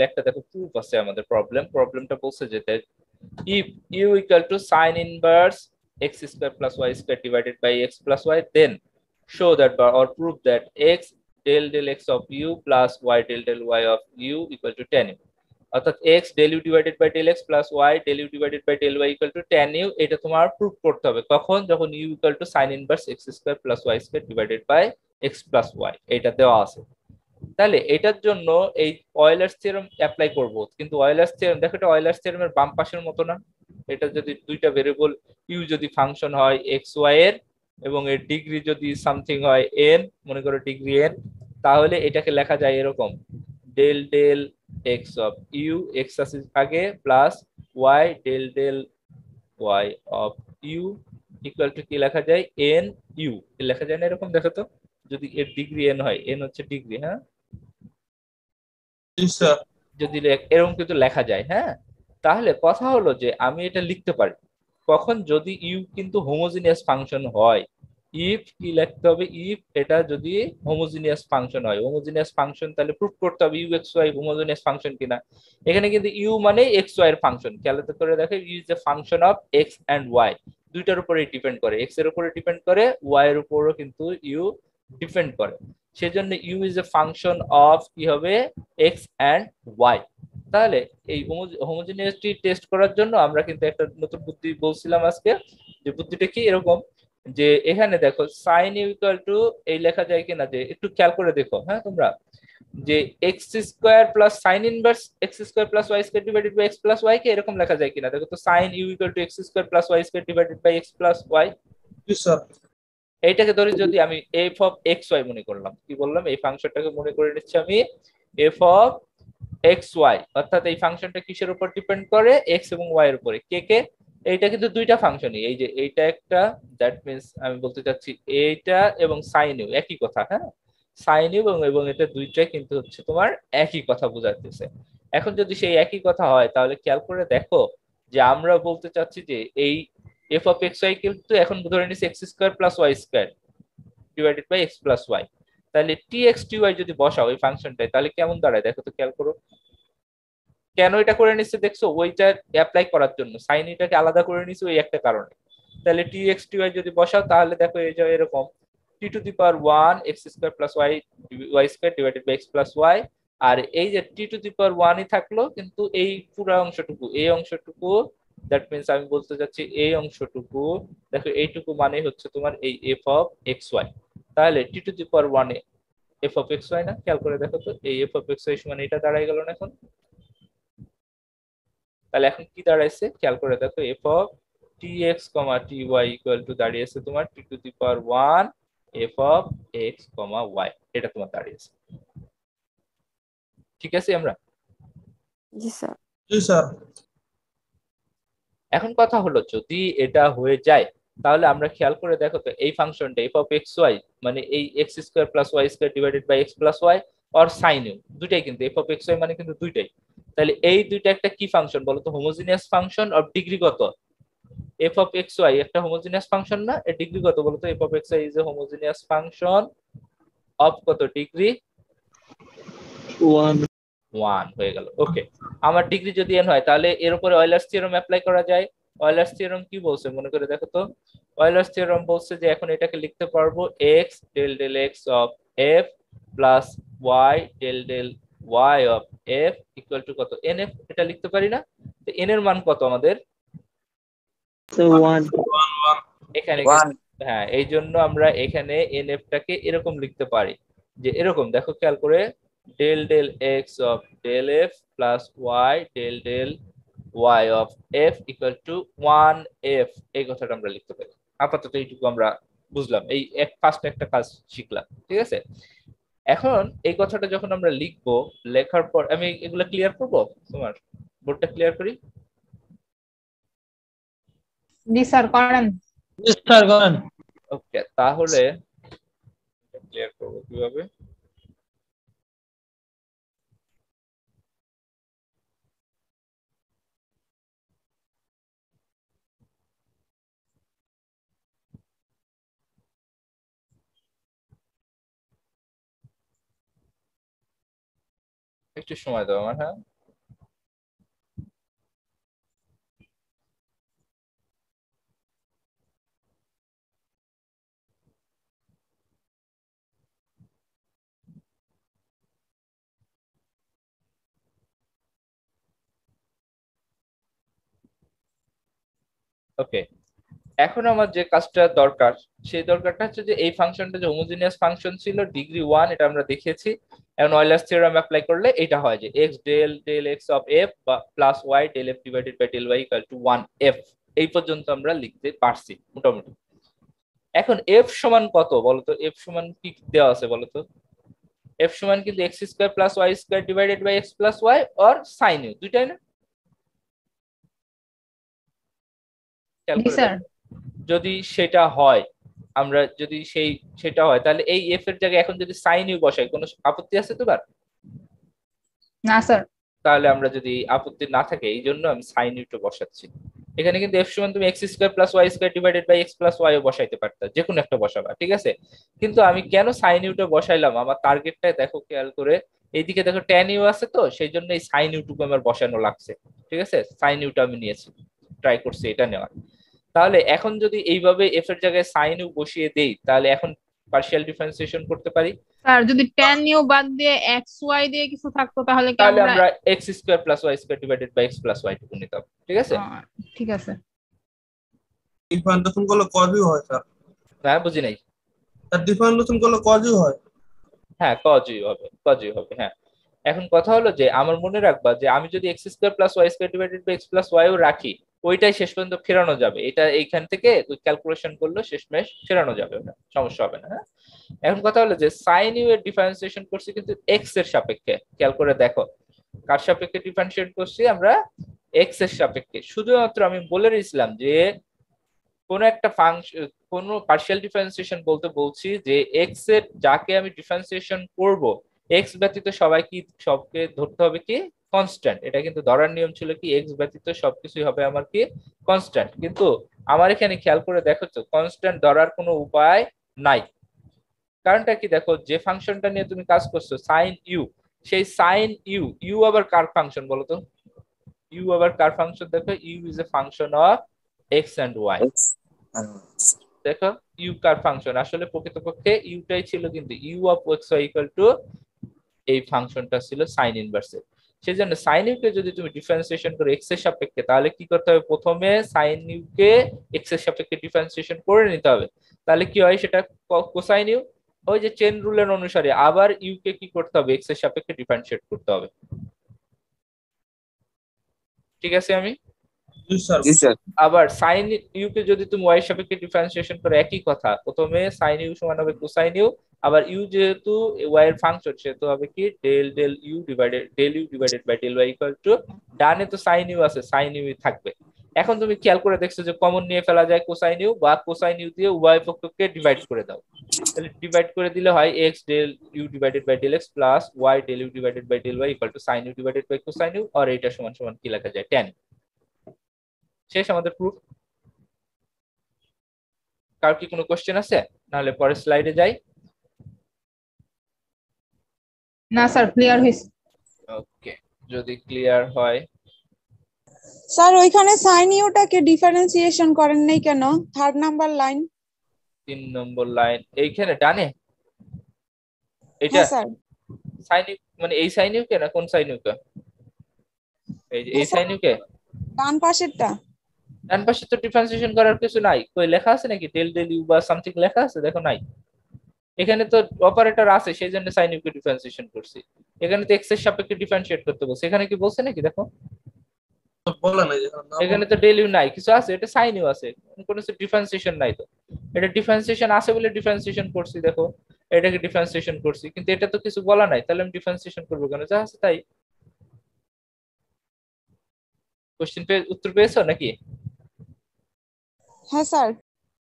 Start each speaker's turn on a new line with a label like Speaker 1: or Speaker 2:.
Speaker 1: একটা দেখো প্রুফ আছে আমাদের প্রবলেমটা বলছে যে if u equal to sin inverse x square plus y square divided by x plus y, then show that or prove that x del x of u plus y del y of u equal to tan u. অর্থাৎ x del u divided by del x plus y del u divided by del y equal to tan u, এটা তোমার proof করতে হবে কখন, যখন u equal to sin inverse x square plus y square divided by x plus y, এটা দেওয়া আছে। তাহলে এটার জন্য এই অয়েলার্স থিওরেম অ্যাপ্লাই করব, কিন্তু অয়েলার্স থিওরেম দেখো, এটা অয়েলার্স থিওরেমের বাম পাশের মতো না। এটা যদি দুইটা ভেরিয়েবল ইউ যদি ফাংশন হয় এক্স ওয়াই এর এবং এর ডিগ্রি যদি সামথিং হয় এন, মনে করো ডিগ্রি এন, তাহলে এটাকে লেখা যায় এরকম del del x of u, x আছে আগে, plus y del y of u equal to কি লেখা যায় এন ইউ, লেখা যায় না এরকম, দেখো তো যদি এর ডিগ্রি এন হয়, এন হচ্ছে ডিগ্রি, হ্যাঁ যদি এরকম কিন্তু লেখা যায়, হ্যাঁ। তাহলে কথা হলো যে আমি এটা লিখতে পারি কখন, যদি ইউ কিন্তু হোমোজিনিয়াস ফাংশন হয়। ইফ কি লিখতে হবে, ইফ এটা যদি হোমোজিনিয়াস ফাংশন হয়, হোমোজিনিয়াস ফাংশন তাহলে প্রুফ করতে হবে u x y homogeneous function কিনা। এখানে কিন্তু ইউ মানে এক্স ওয়াই এর ফাংশন, খেয়াল করে দেখো u is a function of x and y, দুইটার উপরে ডিপেন্ড করে, এক্স এর উপরে ডিপেন্ড করে, ওয়াই এর উপরও কিন্তু ইউ ডিপেন্ড করে। সেজন্য u is a function of কি হবে এক্স এন্ড ওয়াই। তাহলে এই হোমোজেনিয়াসটি টেস্ট করার জন্য আমরা কিন্তু একটা নতুন বুদ্ধি বলছিলাম আজকে, যে বুদ্ধিটা কি এরকম, যে এখানে দেখো সাইন ইকুয়াল টু এই লেখা যায় কিনা, যে একটু খেয়াল করে দেখো হ্যাঁ তোমরা, যে x square plus sine inverse x square plus y square divided by x plus y কে এরকম লেখা যায় কিনা, দেখো তো sine u equal to x square plus y square divided by x plus y. এইটাকে ধরে যদি আমি এফ অফ এক্স ওয়াই মনে করলাম, কি বললাম, এই ফাংশনটাকে মনে করে নিচ্ছি আমি এফ অফ এক্স ওয়াই, অর্থাৎ এই ফাংশনটা কিসের উপর ডিপেন্ড করে, এক্স এবং ওয়াই এর উপরে, কে কে, এইটা কিন্তু দুইটা ফাংশনই, এই যে এইটা একটা, দ্যাট মিন্স আমি বলতে চাচ্ছি এইটা এবং সাইন ইউ একই কথা, হ্যাঁ সাইন ইউ এবং এটা দুইটাই কিন্তু হচ্ছে তোমার একই কথা বোঝাতেছে। এখন যদি সেই একই কথা হয় তাহলে খেয়াল করে দেখো যে আমরা বলতে চাচ্ছি যে এই এফ অফ এক্স ওয়াই কিন্তু এখন ধরে নিচ্ছি x square plus y square divided by x plus y, তাহলে টি এক্স টি ওয়াই যদি বসাও এই ফাংশনটায় তাহলে কেমন দাঁড়ায় দেখো তো, খেয়াল করো কেন এটা করে নিচ্ছে, দেখছো ওইটা অ্যাপ্লাই করার জন্য সাইন এটাকে আলাদা করে নিচ্ছে ওই একটা কারণে। তাহলে টি এক্স টি ওয়াই যদি বসাও তাহলে দেখো এই যে এরকম t to the power one x square plus y y square divided by x plus y, আর এই যে টি টু দি পাওয়ার ওয়ানই থাকলো, কিন্তু এই পুরো অংশটুকু, এই অংশটুকু, দ্যাট মিন্স আমি বলতে চাচ্ছি এই অংশটুকু, দেখো এইটুকু মানে হচ্ছে তোমার এই এফ অফ এক্স ওয়াই। তাহলে টি টু দি পাওয়ার ওয়ানে এফ অফ এক্স ওয়াই না, খেয়াল করে দেখো তো এই এফ অফ এক্স ওয়াই সমান এটা দাঁড়াই গেল না এখন। তাহলে এখন কি দাঁড়াইছে খেয়াল করে দেখো, f of t x comma t y equal to দাঁড়িয়েছে তোমার t to the power one f of x comma y, এটা তোমার দাঁড়িয়েছে। ঠিক আছে আমরা,
Speaker 2: জি স্যার।
Speaker 3: জি স্যার।
Speaker 1: এখন কথা হলো যদি এটা হয়ে যায় তাহলে আমরা খেয়াল করে দেখো তো এই ফাংশনটা এফ অফ এক্স ওয়াই মানে এই x square plus y square divided by x plus y or sine u, দুইটাই কিন্তু এফ অফ এক্স ওয়াই মানে কিন্তু দুইটাই। তাহলে এই দুইটা একটা কি ফাংশন বলতো, হোমোজিনিয়াস ফাংশন অফ ডিগ্রি কত, এফ অফ এক্স ওয়াই একটা হোমোজিনিয়াস ফাংশন না, এর ডিগ্রি কত বলতো, f of x y is a homogeneous function of কত ডিগ্রি,
Speaker 3: 1
Speaker 1: ওয়ান হয়ে গেল। ওকে, আমার ডিগ্রি যদি এন হয় তাহলে এর উপরে অয়েলার্স থিওরেম অ্যাপ্লাই করা যায়। অয়েলার্স থিওরেম কি বলছে মনে করে দেখো তো, অয়েলার্স থিওরেম বলছে যে এখন এটাকে লিখতে পারবো x del x of f plus y del y of f equal to কত এন এফ, এটা লিখতে পারি না, তো এন এর মান কত আমাদের
Speaker 3: 1
Speaker 1: এখানে,
Speaker 4: 1
Speaker 1: হ্যাঁ এই জন্য আমরা এখানে এন এফ টাকে এরকম লিখতে পারি, যে এরকম দেখো খেয়াল করে del x of del f plus y del y of f equal to one f, এই কথাটা আমরা লিখতে পারি। আপাতত এইটুকু আমরা বুঝলাম, এই এক ফার্স্ট একটা কাজ শিখলাম, ঠিক আছে। এখন এই কথাটা যখন আমরা লিখবো, লেখার পর আমি এগুলা ক্লিয়ার করব, তোমার বোর্ডটা ক্লিয়ার করি।
Speaker 5: জি স্যার করেন।
Speaker 3: জি স্যার করেন।
Speaker 1: ওকে, তাহলে ক্লিয়ার করবো কিভাবে, একটু সময় দাও আমার। হ্যাঁ, ওকে। এখন আমার যে কাজটা দরকার, সেই দরকারটা হচ্ছে যে এই ফাংশনটা যে হোমোজিনিয়াস ফাংশন ছিল ডিগ্রি 1, এটা আমরা দেখিয়েছি। এখন অয়লার্স থিওরেম অ্যাপ্লাই করলে এটা হয় যে x del del x of f বা plus y del f divided by del y equal to 1f। এই পর্যন্ত আমরা লিখতে পারছি মোটামুটি। এখন f সমান কত বলতো? f সমান কি দেওয়া আছে বলতো? f সমান কিন্তু x square plus y square divided by x plus y or sine u, দুইটাই না? খেয়াল
Speaker 5: জি
Speaker 1: করে
Speaker 5: স্যার।
Speaker 1: দেখো, যদি সেটা হয়, আমরা যদি সেটা হয়, তাহলে এই এফ এর জায়গায় এখন যদি সাইন ইউ বসাই, কোনো আপত্তি আছে তোমার?
Speaker 5: না স্যার।
Speaker 1: তাহলে আমরা যদি আপত্তি না থাকে, এই জন্য আমি সাইন ইউটা বসাচ্ছি। এখানে কিন্তু এফ সমান তুমি x square plus y square divided by x plus y ও বসাইতে পারতা, যে কোনো একটা বসাবা, ঠিক আছে। কিন্তু আমি কেন সাইন ইউটা বসাইলাম, আমার টার্গেটটা দেখো খেয়াল করে, এইদিকে দেখো ট্যান ইউ আছে, তো সেই জন্য এই সাইন ইউটুকু আমার বসানো লাগছে, ঠিক আছে। সাইন ইউটা আমি নিয়েছি, ট্রাই করছি এটা নেওয়ার। তাহলে এখন যদি এইভাবে এফ এর জায়গায় সাইন ইউ বসিয়ে দেই, তাহলে এখন পার্শিয়াল ডিফারেন্সিয়েশন করতে পারি।
Speaker 5: স্যার যদি tan নিউ বাদ দিয়ে এক্স ওয়াই দিয়ে কিছু থাকতো তাহলে কি
Speaker 1: তাহলে
Speaker 5: আমরা?
Speaker 1: আমরা x square plus y square divided by x plus y টুকু নিতাম, ঠিক আছে।
Speaker 5: ঠিক আছে।
Speaker 3: ডিফারেন্সিয়েশন করলে কজই হয় স্যার?
Speaker 1: হ্যাঁ, বুঝি নাই।
Speaker 3: স্যার ডিফারেন্সিয়েশন করলে কজই হয়?
Speaker 1: হ্যাঁ, কজই হবে, কজই হবে, হ্যাঁ। এখন কথা হলো যে আমার মনে রাখবা যে আমি যদি x square plus y square divided by x plus y ও রাখি, ওইটাই শেষ পর্যন্ত ফেরানো যাবে। এটা এইখান থেকে ক্যালকুলেশন করলে শেষমেশ ফেরানো যাবে, ওটা সমস্যা হবে না, হ্যাঁ। এখন কথা হলো যে সাইন ইউ এর ডিফারেন্সিয়েশন করছি কিন্তু এক্স এর সাপেক্ষে, খেয়াল করে দেখো কার সাপেক্ষে ডিফারেন্সিয়েট করছি আমরা? এক্স এর সাপেক্ষে। শুধুমাত্র আমি বলে দিয়েছিলাম যে কোন একটা ফাংশন, কোন পার্শিয়াল ডিফারেন্সিয়েশন বলতে বলছি যে এক্স এর যাকে আমি ডিফারেন্সিয়েশন করব, এক্স ব্যতীত সবাই কি সবকে ধরতে হবে কি কনস্ট্যান্ট। এটা কিন্তু ধরার নিয়ম ছিল কি এক্স ব্যতীত সবকিছুই হবে আমার কি কনস্ট্যান্ট। কিন্তু আমার এখানে খেয়াল করে দেখো তো কনস্ট্যান্ট ধরার কোনো উপায় নাই। কারণটা কি দেখো, যে ফাংশনটা নিয়ে তুমি কাজ করছো সাইন ইউ, সেই সাইন ইউ, ইউ আবার কার ফাংশন বলো তো? ইউ আবার কার ফাংশন? দেখো u is a function of x and y. দেখো ইউ কার ফাংশন? আসলে প্রকৃতপক্ষে ইউটাই ছিল কিন্তু u of x y equal to এই ফাংশনটা ছিল সাইন ইনভার্স এর। সেই জন্য সাইন ইউ কে যদি তুমি ডিফারেন্সিয়েশন করো এক্স এর সাপেক্ষে, তাহলে কি করতে হবে? প্রথমে সাইন ইউ কে এক্স এর সাপেক্ষে ডিফারেন্সিয়েশন করে নিতে হবে। তাহলে কি হয় সেটা? Cosine u. ওই যে চেন রুলের অনুসারে আবার ইউ কে কি করতে হবে? এক্স এর সাপেক্ষে ডিফারেন্সিয়েট করতে হবে, ঠিক আছে। আমি
Speaker 3: জি স্যার।
Speaker 1: আবার সাইন ইউ কে যদি তুমি ওয়াই এর সাপেক্ষে ডিফারেন্সিয়েশন করো, একই কথা, প্রথমে সাইন ইউ সমান হবে কোসাইন ইউ, আবার ইউ যেহেতু ওয়াই এর ফাংশন সেহেতু হবে কি del del u divided by del y equal to, ডানে তো সাইন ইউ আছে, সাইন ইউ থাকবে। এখন তুমি খেয়াল করে দেখছো যে কমন নিয়ে ফেলা যায় কোসাইন ইউ, বা কোসাইন ইউ দিয়ে উভয় পক্ষকে ডিভাইড করে দাও। তাহলে ডিভাইড করে দিলে হয় x del u divided by del x plus y del u divided by del y equal to sine u divided by cosine u, আর এটা সমান সমান কি লেখা যায়? tan। শেষ আমাদের প্রুফ। কার কি কোনো কোশ্চেন আছে? নাহলে পরের স্লাইডে যাই।
Speaker 5: না স্যার, ক্লিয়ার হয়েছে।
Speaker 1: ওকে, যদি ক্লিয়ার হয়।
Speaker 2: স্যার ওইখানে সাইন ইউটাকে ডিফারেন্সিয়েশন করেন নাই কেন? 3rd number line.
Speaker 1: 3 নম্বর লাইন এইখানে ডানে, এটা
Speaker 2: হ্যাঁ স্যার।
Speaker 1: সাইন ইউ মানে এই সাইন ইউ কে না কোন সাইন ইউ কে? এই যে এই সাইন ইউ কে
Speaker 2: ডান পাশেরটা।
Speaker 1: ডান পাশে তো ডিফারেন্সিয়েশন করার কিছু নাই, কই লেখা আছে নাকি ডেল ডেল ইউ বা সামথিং লেখা আছে? দেখো নাই, এখানে তো অপারেটর আছে, সেই জন্য সাইন ইউ কে ডিফারেন্সিয়েশন করছি। এখানে তো এক্স এর সাপেক্ষে ডিফারেন্সিয়েট করতে বলছে, এখানে কি বলছে নাকি? দেখো
Speaker 3: বলে না যে
Speaker 1: এখানে তো ডেল ইউ নাই, কিছু আছে, এটা সাইন ইউ আছে, কোনো ডিফারেন্সিয়েশন নাই। তো এটা ডিফারেন্সিয়েশন আছে বলে ডিফারেন্সিয়েশন করছি, দেখো এটাকে ডিফারেন্সিয়েশন করছি, কিন্তু এটা তো কিছু বলা নাই, তাহলে আমি ডিফারেন্সিয়েশন করবো কেন? যা আছে তাই। কোশ্চেন উত্তর পেয়েছো নাকি?
Speaker 2: হ্যাঁ স্যার।